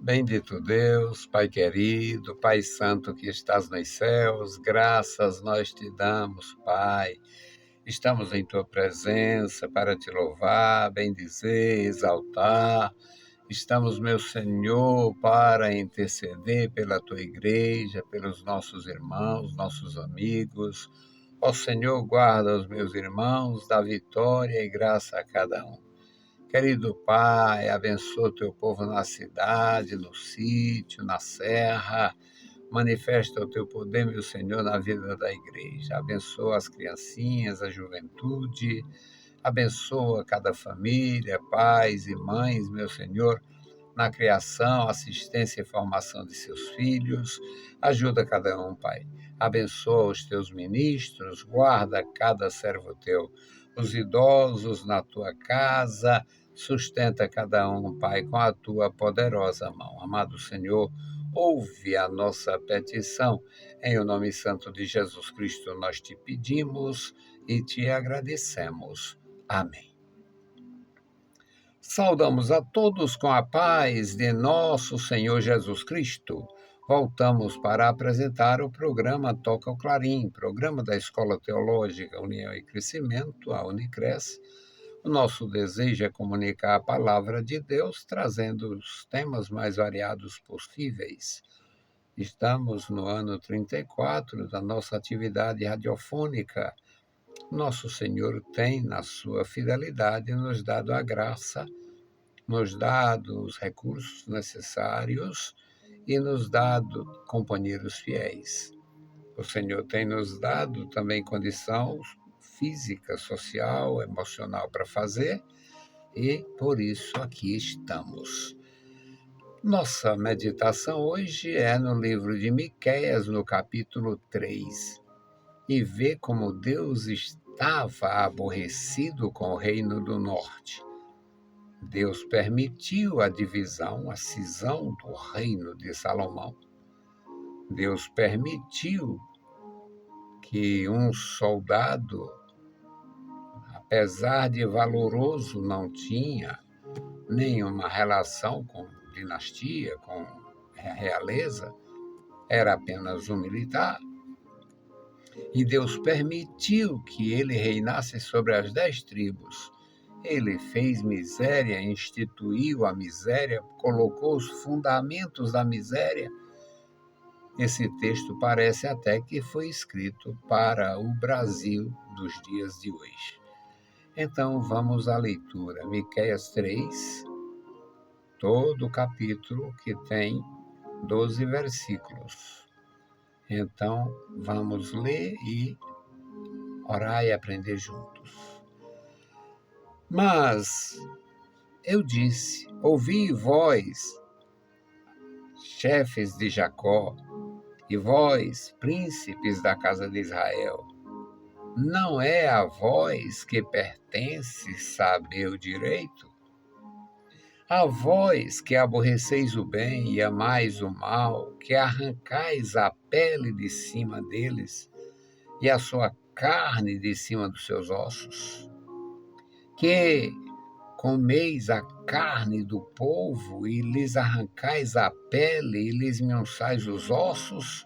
Bendito Deus, Pai querido, Pai santo que estás nos céus, graças nós te damos, Pai. Estamos em tua presença para te louvar, bendizer, exaltar. Estamos, meu Senhor, para interceder pela tua igreja, pelos nossos irmãos, nossos amigos. Ó Senhor, guarda os meus irmãos, dá vitória e graça a cada um. Querido Pai, abençoa o teu povo na cidade, no sítio, na serra. Manifesta o teu poder, meu Senhor, na vida da igreja. Abençoa as criancinhas, a juventude. Abençoa cada família, pais e mães, meu Senhor, na criação, assistência e formação de seus filhos. Ajuda cada um, Pai. Abençoa os teus ministros, guarda cada servo teu, os idosos na tua casa, sustenta cada um, Pai, com a tua poderosa mão. Amado Senhor, ouve a nossa petição. Em o nome santo de Jesus Cristo nós te pedimos e te agradecemos. Amém. Saudamos a todos com a paz de nosso Senhor Jesus Cristo. Voltamos para apresentar o programa Toca o Clarim, programa da Escola Teológica União e Crescimento, a Unicres. O nosso desejo é comunicar a palavra de Deus, trazendo os temas mais variados possíveis. Estamos no ano 34 da nossa atividade radiofônica. Nosso Senhor tem, na sua fidelidade, nos dado a graça, nos dado os recursos necessários e nos dado companheiros fiéis. O Senhor tem nos dado também condição física, social, emocional para fazer e por isso aqui estamos. Nossa meditação hoje é no livro de Miqueias, no capítulo 3, e vê como Deus estava aborrecido com o reino do norte. Deus permitiu a divisão, a cisão do reino de Salomão. Deus permitiu que um soldado, apesar de valoroso, não tinha nenhuma relação com dinastia, com realeza, era apenas um militar. E Deus permitiu que ele reinasse sobre as 10 tribos. Ele fez miséria, instituiu a miséria, colocou os fundamentos da miséria. Esse texto parece até que foi escrito para o Brasil dos dias de hoje. Então vamos à leitura. Miqueias 3, todo o capítulo que tem 12 versículos. Então vamos ler e orar e aprender juntos. Mas eu disse, ouvi vós, chefes de Jacó, e vós, príncipes da casa de Israel, não é a vós que pertence saber o direito? A vós que aborreceis o bem e amais o mal, que arrancais a pele de cima deles e a sua carne de cima dos seus ossos, que comeis a carne do povo e lhes arrancais a pele e lhes minçais os ossos,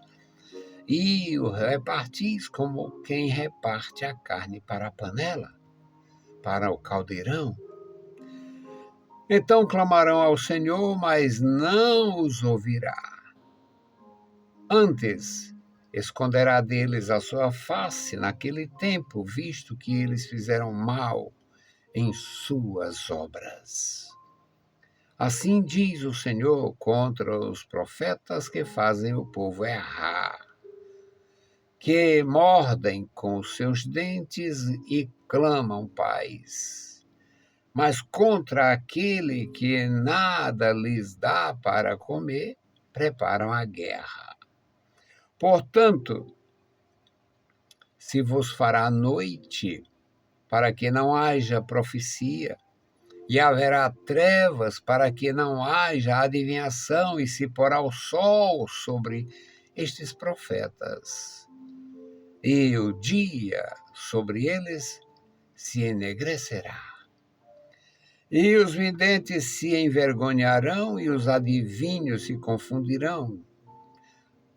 e o repartis como quem reparte a carne para a panela, para o caldeirão. Então clamarão ao Senhor, mas não os ouvirá. Antes, esconderá deles a sua face naquele tempo, visto que eles fizeram mal em suas obras. Assim diz o Senhor contra os profetas que fazem o povo errar, que mordem com os seus dentes e clamam paz. Mas contra aquele que nada lhes dá para comer, preparam a guerra. Portanto, se vos fará noite, para que não haja profecia, e haverá trevas para que não haja adivinhação, e se porá o sol sobre estes profetas. E o dia sobre eles se enegrecerá. E os videntes se envergonharão e os adivinhos se confundirão.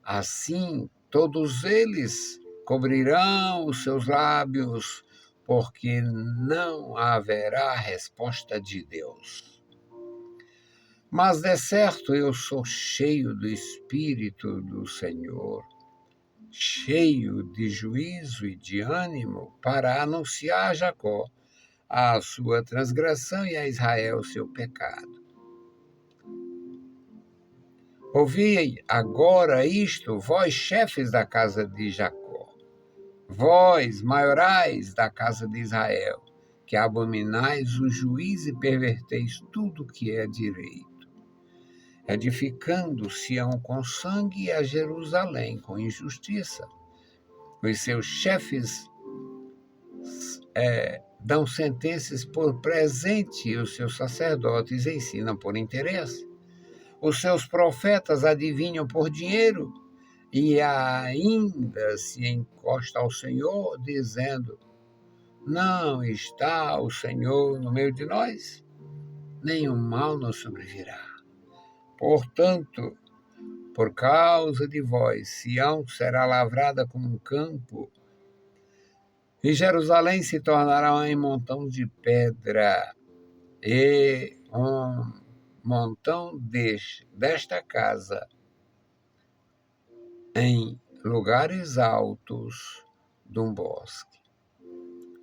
Assim, todos eles cobrirão os seus lábios, porque não haverá resposta de Deus. Mas, de certo, eu sou cheio do Espírito do Senhor, cheio de juízo e de ânimo, para anunciar a Jacó a sua transgressão e a Israel o seu pecado. Ouvi agora isto, vós chefes da casa de Jacó, vós maiorais da casa de Israel, que abominais o juízo e perverteis tudo que é direito, edificando Sião com sangue e a Jerusalém com injustiça. Os seus chefes dão sentenças por presente e os seus sacerdotes ensinam por interesse. Os seus profetas adivinham por dinheiro e ainda se encosta ao Senhor, dizendo: não está o Senhor no meio de nós? Nenhum mal nos sobrevirá. Portanto, por causa de vós, Sião será lavrada como um campo, e Jerusalém se tornará em montão de pedra, e um montão desta casa em lugares altos de um bosque.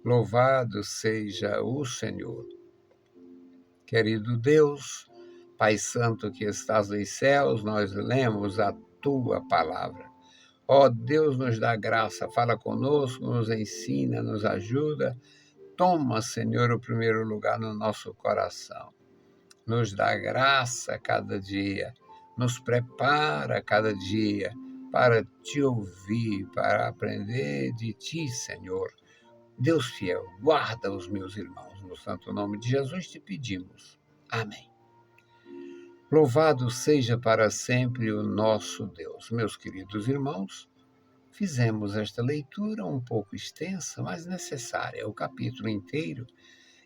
Louvado seja o Senhor. Querido Deus, Pai Santo que estás nos céus, nós lemos a tua palavra. Ó Deus, nos dá graça, fala conosco, nos ensina, nos ajuda. Toma, Senhor, o primeiro lugar no nosso coração. Nos dá graça a cada dia, nos prepara a cada dia para te ouvir, para aprender de ti, Senhor. Deus fiel, guarda os meus irmãos. No santo nome de Jesus te pedimos. Amém. Louvado seja para sempre o nosso Deus. Meus queridos irmãos, fizemos esta leitura um pouco extensa, mas necessária, o capítulo inteiro,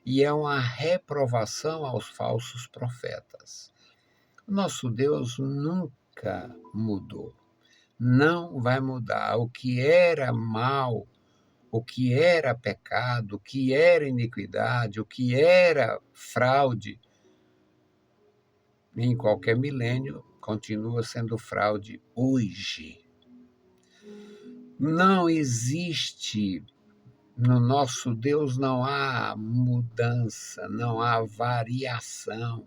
e é uma reprovação aos falsos profetas. Nosso Deus nunca mudou, não vai mudar. O que era mal, o que era pecado, o que era iniquidade, o que era fraude, em qualquer milênio, continua sendo fraude hoje. Não existe, no nosso Deus não há mudança, não há variação,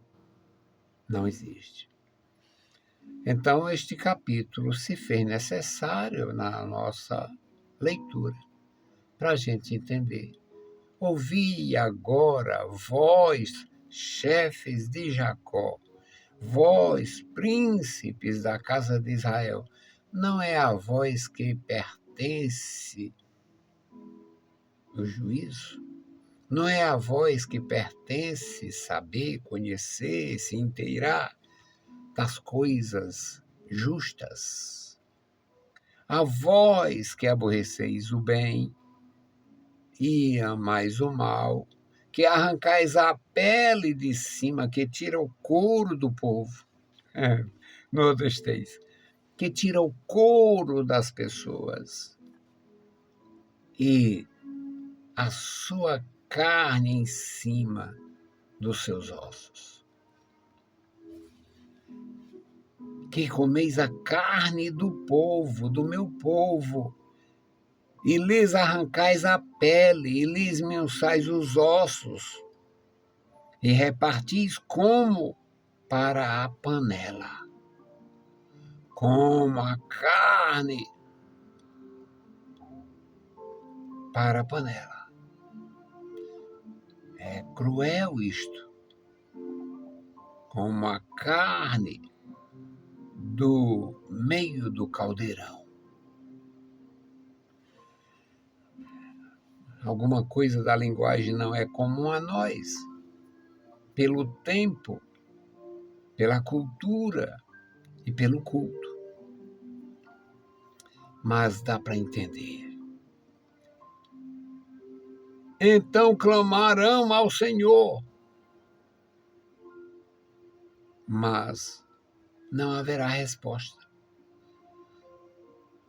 não existe. Então, este capítulo se fez necessário na nossa leitura, para a gente entender. Ouvi agora, vós, chefes de Jacó, vós, príncipes da casa de Israel, não é a vós que pertence o juízo? Não é a vós que pertence saber, conhecer, se inteirar das coisas justas? A vós que aborreceis o bem e amais o mal, que arrancais a pele de cima, que tira o couro do povo, nordestês, que tira o couro das pessoas e a sua carne em cima dos seus ossos. Que comeis a carne do povo, do meu povo, e lhes arrancais a pele, e lhes mençais os ossos, e repartis como para a panela, como a carne para a panela. É cruel isto. Como a carne do meio do caldeirão. Alguma coisa da linguagem não é comum a nós, pelo tempo, pela cultura e pelo culto. Mas dá para entender. Então clamarão ao Senhor, mas não haverá resposta.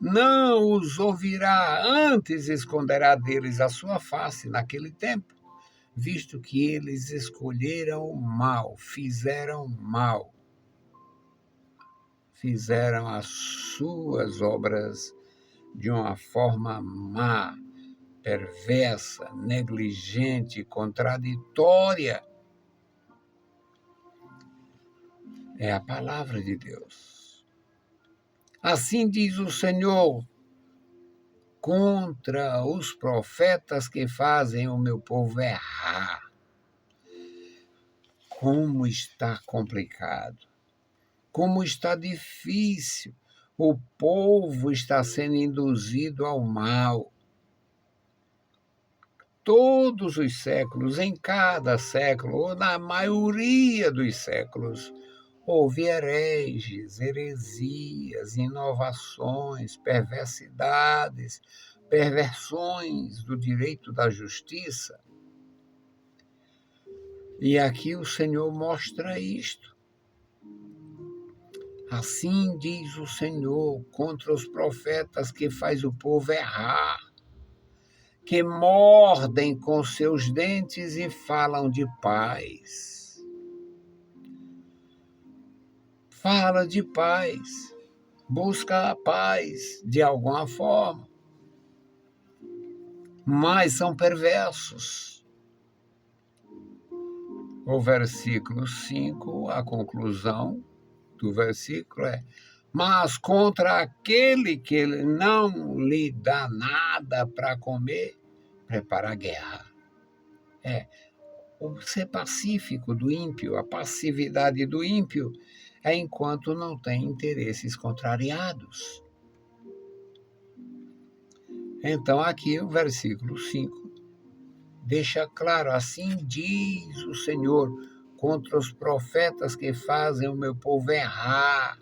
Não os ouvirá, antes esconderá deles a sua face naquele tempo, visto que eles escolheram o mal, fizeram as suas obras de uma forma má, perversa, negligente, contraditória. É a palavra de Deus. Assim diz o Senhor contra os profetas que fazem o meu povo errar. Como está complicado, como está difícil. O povo está sendo induzido ao mal. Todos os séculos, em cada século, ou na maioria dos séculos, houve hereges, heresias, inovações, perversidades, perversões do direito da justiça. E aqui o Senhor mostra isto. Assim diz o Senhor contra os profetas que faz o povo errar, que mordem com seus dentes e falam de paz. Fala de paz, busca a paz de alguma forma, mas são perversos. O versículo 5, a conclusão do versículo é: mas contra aquele que não lhe dá nada para comer, prepara a guerra. O ser pacífico do ímpio, a passividade do ímpio, é enquanto não tem interesses contrariados. Então, aqui o versículo 5 deixa claro: assim diz o Senhor contra os profetas que fazem o meu povo errar,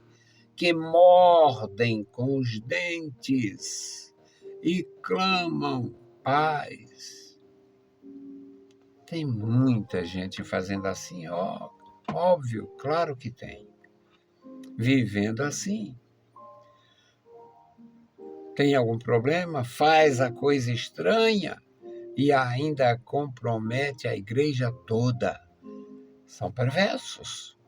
que mordem com os dentes e clamam paz. Tem muita gente fazendo assim, óbvio, claro que tem. Vivendo assim. Tem algum problema? Faz a coisa estranha e ainda compromete a igreja toda. São perversos.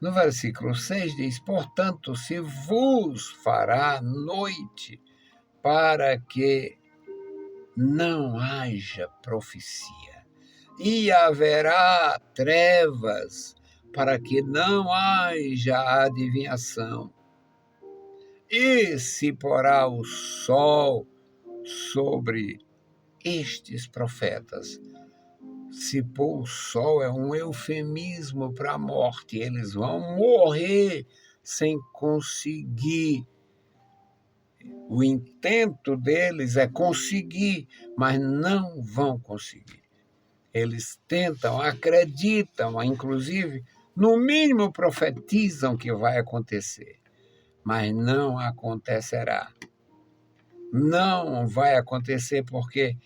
No versículo 6 diz: portanto, se vos fará noite para que não haja profecia, e haverá trevas para que não haja adivinhação, e se porá o sol sobre estes profetas. Se pôr o sol é um eufemismo para a morte. Eles vão morrer sem conseguir. O intento deles é conseguir, mas não vão conseguir. Eles tentam, acreditam, inclusive, no mínimo profetizam que vai acontecer, mas não acontecerá. Não vai acontecer porque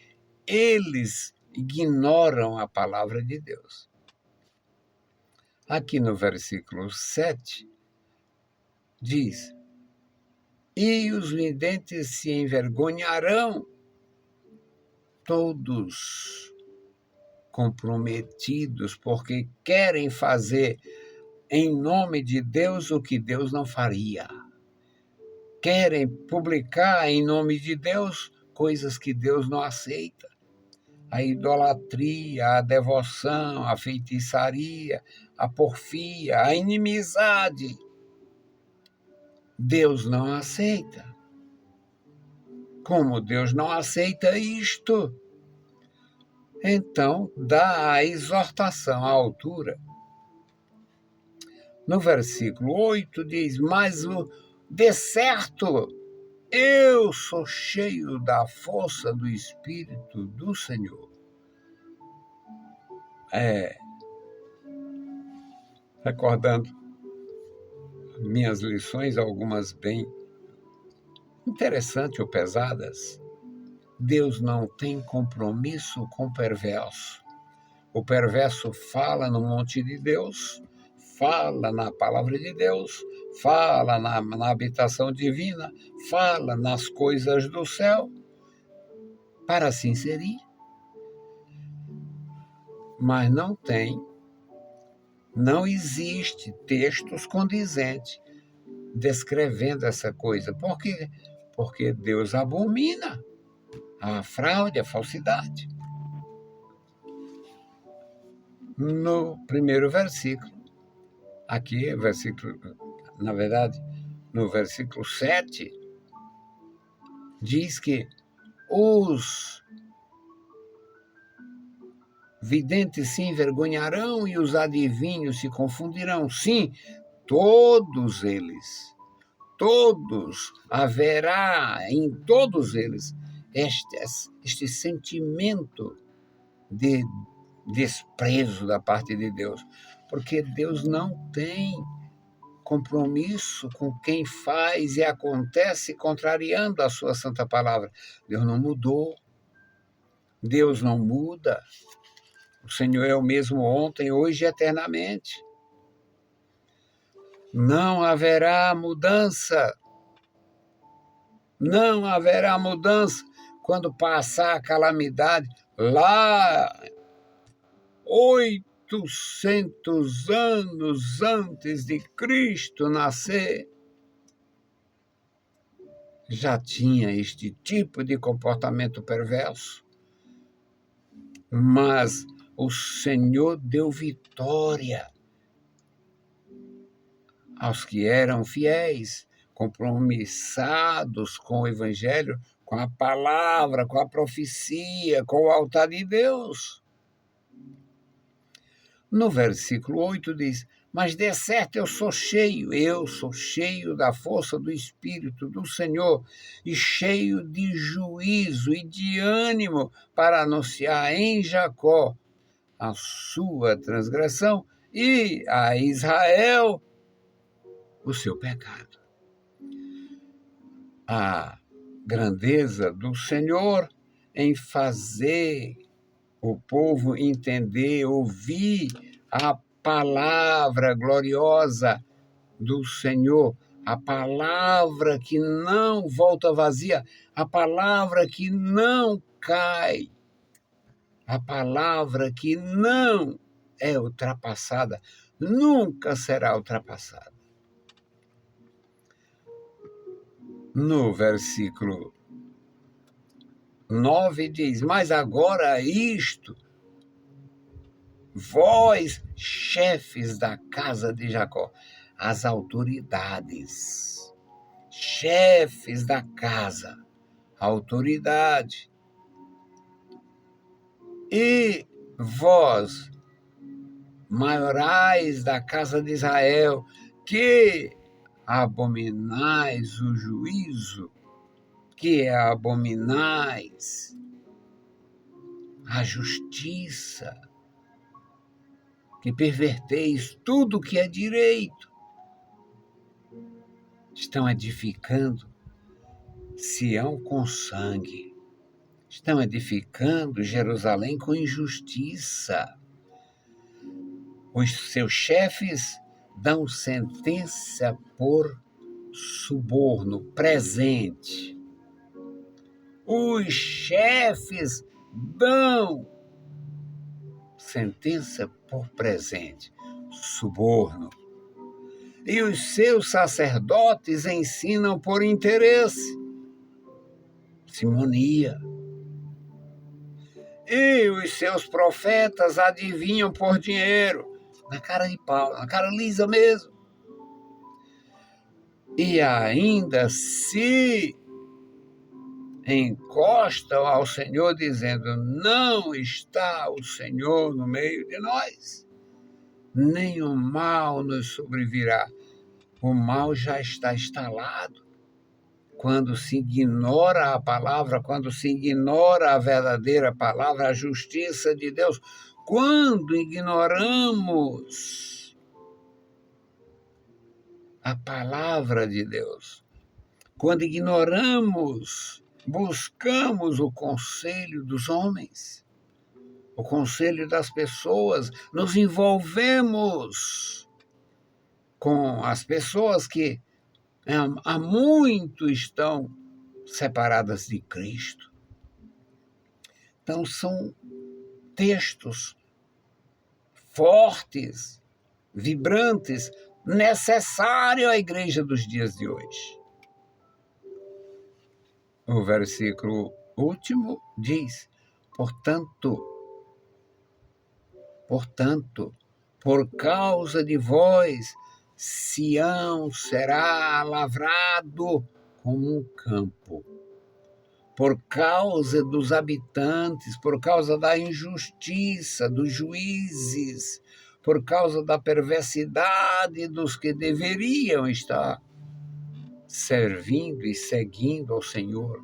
eles ignoram a palavra de Deus. Aqui no versículo 7, diz: e os videntes se envergonharão, todos comprometidos, porque querem fazer em nome de Deus o que Deus não faria. Querem publicar em nome de Deus coisas que Deus não aceita. A idolatria, a devoção, a feitiçaria, a porfia, a inimizade. Deus não aceita. Como Deus não aceita isto, então dá a exortação à altura. No versículo 8 diz: mas de certo eu sou cheio da força do Espírito do Senhor. Recordando minhas lições, algumas bem interessantes ou pesadas, Deus não tem compromisso com o perverso. O perverso fala no monte de Deus, fala na palavra de Deus, fala na habitação divina, fala nas coisas do céu, para se inserir. Mas não existe textos condizentes descrevendo essa coisa. Por quê? Porque Deus abomina a fraude, a falsidade. No primeiro versículo, aqui, na verdade, no versículo 7, diz que os videntes se envergonharão e os adivinhos se confundirão. Sim, todos eles. Todos, haverá em todos eles este sentimento de desprezo da parte de Deus, porque Deus não tem compromisso com quem faz e acontece contrariando a sua santa palavra. Deus não mudou, Deus não muda, o Senhor é o mesmo ontem, hoje e eternamente. Não haverá mudança. Não haverá mudança quando passar a calamidade. Lá, 800 anos antes de Cristo nascer, já tinha este tipo de comportamento perverso. Mas o Senhor deu vitória aos que eram fiéis, compromissados com o Evangelho, com a palavra, com a profecia, com o altar de Deus. No versículo 8 diz: mas de certo eu sou cheio da força do Espírito do Senhor e cheio de juízo e de ânimo para anunciar em Jacó a sua transgressão e a Israel o seu pecado. A grandeza do Senhor em fazer o povo entender, ouvir a palavra gloriosa do Senhor, a palavra que não volta vazia, a palavra que não cai, a palavra que não é ultrapassada, nunca será ultrapassada. No versículo 9 diz: mas agora isto, vós, chefes da casa de Jacó, as autoridades, chefes da casa, autoridade, e vós, maiorais da casa de Israel, que abominais o juízo, que abominais a justiça, que perverteis tudo que é direito, estão edificando Sião com sangue, estão edificando Jerusalém com injustiça. Os seus chefes dão sentença por suborno, presente. Os chefes dão sentença por presente, suborno. E os seus sacerdotes ensinam por interesse, simonia. E os seus profetas adivinham por dinheiro, na cara de pau, na cara lisa mesmo. E ainda se encostam ao Senhor dizendo: não está o Senhor no meio de nós, nenhum mal nos sobrevirá. O mal já está instalado. Quando se ignora a palavra, quando se ignora a verdadeira palavra, a justiça de Deus, quando ignoramos a palavra de Deus, quando ignoramos, buscamos o conselho dos homens, o conselho das pessoas, nos envolvemos com as pessoas que há muito estão separadas de Cristo. Então, são textos fortes, vibrantes, necessários à igreja dos dias de hoje. O versículo último diz: Portanto, por causa de vós, Sião será lavrado como um campo. Por causa dos habitantes, por causa da injustiça dos juízes, por causa da perversidade dos que deveriam estar servindo e seguindo ao Senhor.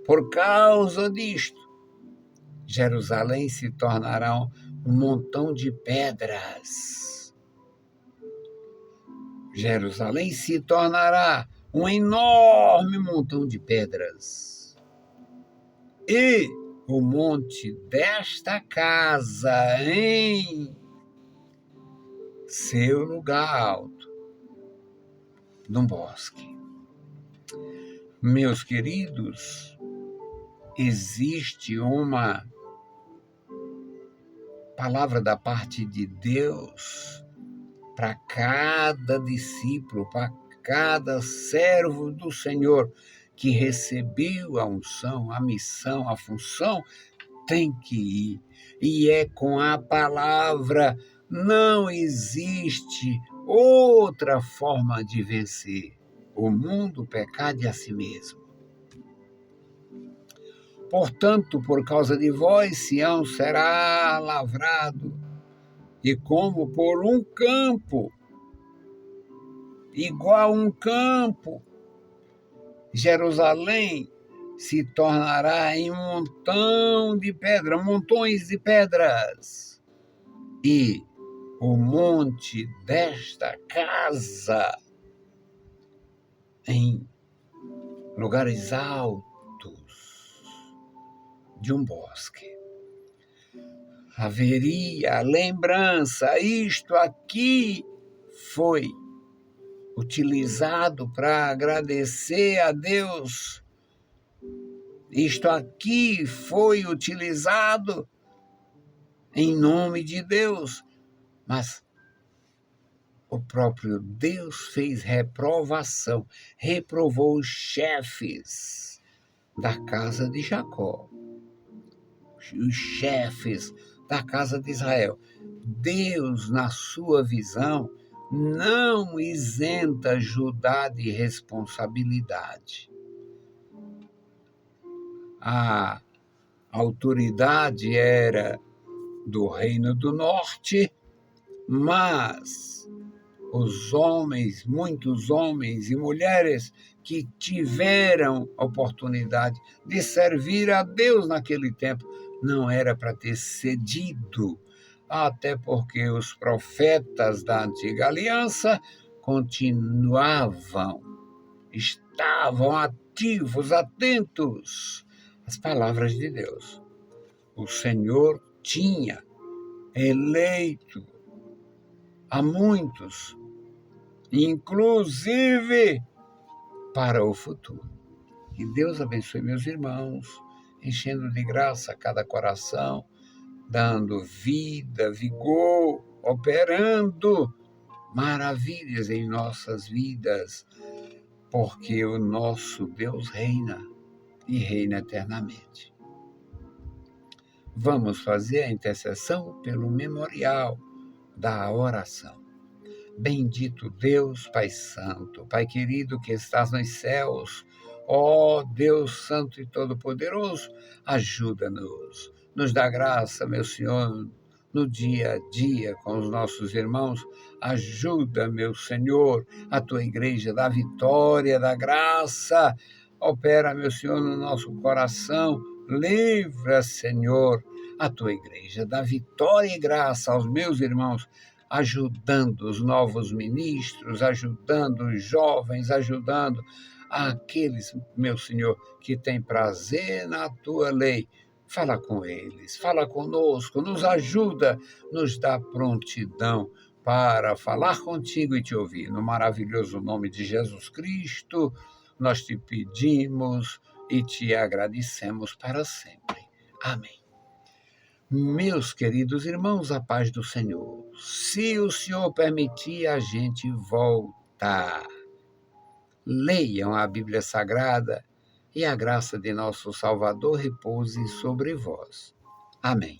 Por causa disto, Jerusalém se tornará um montão de pedras. Jerusalém se tornará um enorme montão de pedras. E o monte desta casa em seu lugar alto, num bosque. Meus queridos, existe uma palavra da parte de Deus para cada discípulo, para cada servo do Senhor que recebeu a unção, a missão, a função, tem que ir. E é com a palavra. Não existe outra forma de vencer o mundo, o pecado e a si mesmo. Portanto, por causa de vós, Sião será lavrado, e como por um campo, igual um campo, Jerusalém se tornará em montões de pedras, e o monte desta casa em lugares altos de um bosque. Haveria lembrança, isto aqui foi utilizado para agradecer a Deus. Isto aqui foi utilizado em nome de Deus, mas o próprio Deus fez reprovação, reprovou os chefes da casa de Jacó, os chefes da casa de Israel. Deus, na sua visão, não isenta Judá de responsabilidade. A autoridade era do Reino do Norte, mas os homens, muitos homens e mulheres que tiveram oportunidade de servir a Deus naquele tempo, não era para ter cedido, até porque os profetas da antiga aliança estavam ativos, atentos às palavras de Deus. O Senhor tinha eleito a muitos, inclusive para o futuro. Que Deus abençoe meus irmãos, enchendo de graça cada coração, dando vida, vigor, operando maravilhas em nossas vidas, porque o nosso Deus reina e reina eternamente. Vamos fazer a intercessão pelo memorial da oração. Bendito Deus, Pai Santo, Pai querido que estás nos céus, ó Deus Santo e Todo-Poderoso, ajuda-nos, nos dá graça, meu Senhor, no dia a dia com os nossos irmãos, ajuda, meu Senhor, a tua igreja da vitória, da graça, opera, meu Senhor, no nosso coração, livra, Senhor, a tua igreja da vitória e graça aos meus irmãos, ajudando os novos ministros, ajudando os jovens, ajudando aqueles, meu Senhor, que têm prazer na tua lei. Fala com eles, fala conosco, nos ajuda, nos dá prontidão para falar contigo e te ouvir. No maravilhoso nome de Jesus Cristo, nós te pedimos e te agradecemos para sempre. Amém. Meus queridos irmãos, a paz do Senhor. Se o Senhor permitir, a gente volta. Leiam a Bíblia Sagrada e a graça de nosso Salvador repouse sobre vós. Amém.